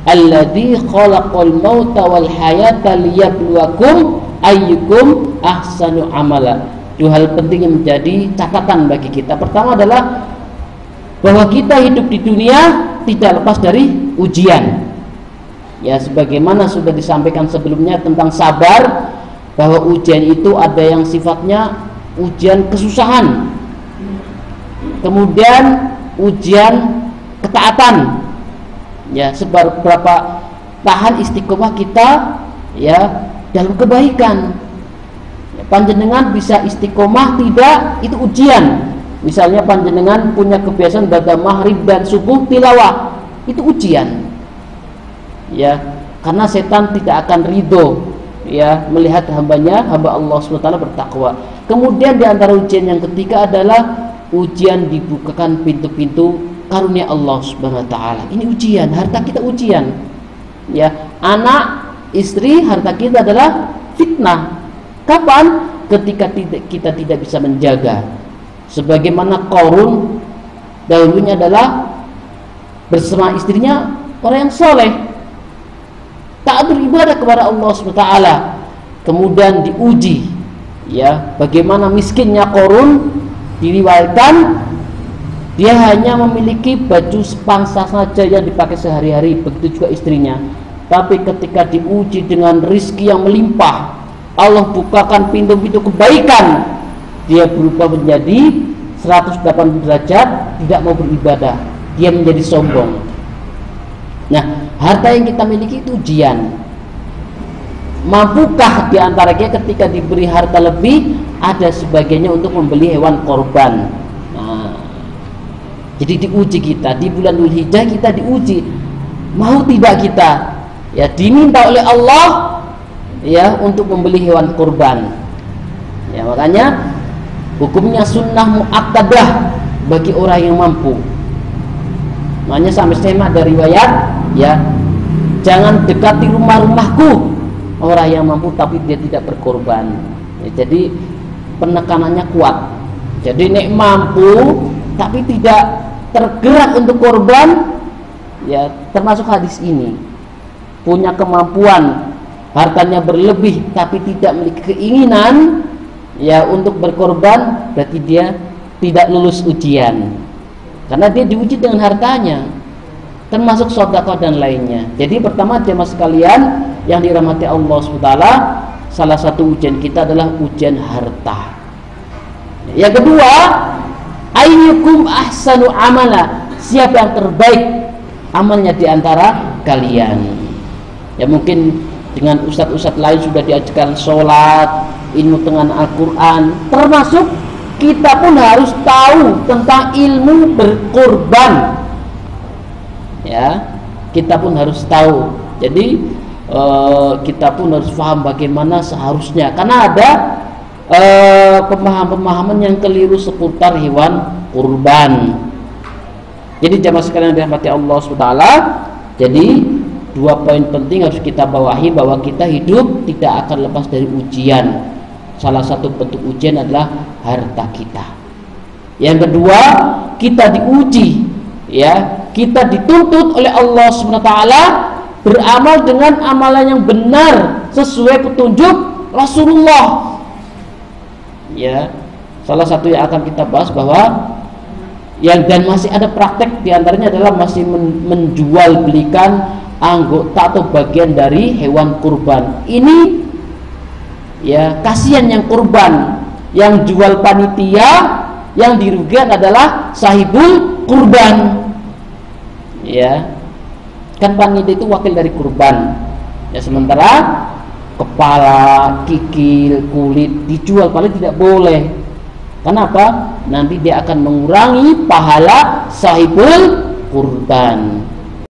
alladzi khalaqal mauta wal hayata liyabluwakum ayyukum ahsanu amala. Dua hal penting yang menjadi catatan bagi kita. Pertama adalah bahwa kita hidup di dunia tidak lepas dari ujian. Ya, sebagaimana sudah disampaikan sebelumnya tentang sabar, bahwa ujian itu ada yang sifatnya ujian kesusahan, kemudian ujian ketaatan. Ya, seberapa tahan istiqomah kita ya dalam kebaikan. Ya, panjenengan bisa istiqomah tidak, itu ujian. Misalnya panjenengan punya kebiasaan pada maghrib dan subuh tilawah, itu ujian. Ya, karena setan tidak akan ridho ya melihat hamba Allah SWT bertakwa. Kemudian di antara ujian yang ketiga adalah ujian dibukakan pintu-pintu karunia Allah Subhanahu wa taala. Ini ujian, harta kita ujian. Ya, anak, istri, harta kita adalah fitnah. Kapan? Ketika kita tidak bisa menjaga. Sebagaimana Qarun dahulunya adalah bersama istrinya orang yang soleh, taat beribadah kepada Allah SWT. Kemudian diuji ya, bagaimana miskinnya Qarun. Diriwayatkan dia hanya memiliki baju sepangsa saja yang dipakai sehari-hari, begitu juga istrinya. Tapi ketika diuji dengan rizki yang melimpah, Allah bukakan pintu-pintu kebaikan, dia berubah menjadi 180 derajat, tidak mau beribadah, dia menjadi sombong. Nah, harta yang kita miliki itu ujian. Mampukah di antara kita ketika diberi harta lebih, ada sebagiannya untuk membeli hewan korban. Nah, jadi diuji kita di bulan Dzulhijjah, kita diuji, mau tidak kita ya diminta oleh Allah ya untuk membeli hewan korban. Ya, makanya hukumnya sunnah muakkadah bagi orang yang mampu. Makanya sampai semak dari riwayat ya, jangan dekati rumah-rumahku orang yang mampu tapi dia tidak berkorban. Ya, jadi penekanannya kuat. Jadi nek mampu tapi tidak tergerak untuk korban, ya termasuk hadis ini. Punya kemampuan, hartanya berlebih tapi tidak memiliki keinginan ya untuk berkorban, berarti dia tidak lulus ujian. Karena dia diuji dengan hartanya, termasuk sedekah dan lainnya. Jadi pertama jemaah sekalian yang dirahmati Allah SWT, salah satu ujian kita adalah ujian harta. Yang kedua, ayyukum ahsanu amala, siapa yang terbaik amalnya di antara kalian. Ya mungkin dengan ustadz-ustadz lain sudah diajarkan sholat, ilmu dengan Al-Quran, termasuk kita pun harus tahu tentang ilmu berkorban. Ya, kita pun harus tahu. Jadi kita pun harus paham bagaimana seharusnya, karena ada pemahaman-pemahaman yang keliru seputar hewan kurban. Jadi jamaah sekalian yang dirahmati Allah SWT, jadi dua poin penting harus kita bawahi, bahwa kita hidup tidak akan lepas dari ujian. Salah satu bentuk ujian adalah harta kita. Yang kedua, kita diuji ya, kita dituntut oleh Allah SWT beramal dengan amalan yang benar sesuai petunjuk Rasulullah. Ya, salah satu yang akan kita bahas bahwa dan masih ada praktek diantaranya adalah masih menjual belikan anggota atau bagian dari hewan kurban. Ini ya kasihan yang kurban, yang jual panitia, yang dirugikan adalah sahibul kurban. Ya, kan panitia itu wakil dari kurban. Ya, sementara kepala, kikil, kulit dijual paling tidak boleh. Kenapa? Nanti dia akan mengurangi pahala sahibul kurban.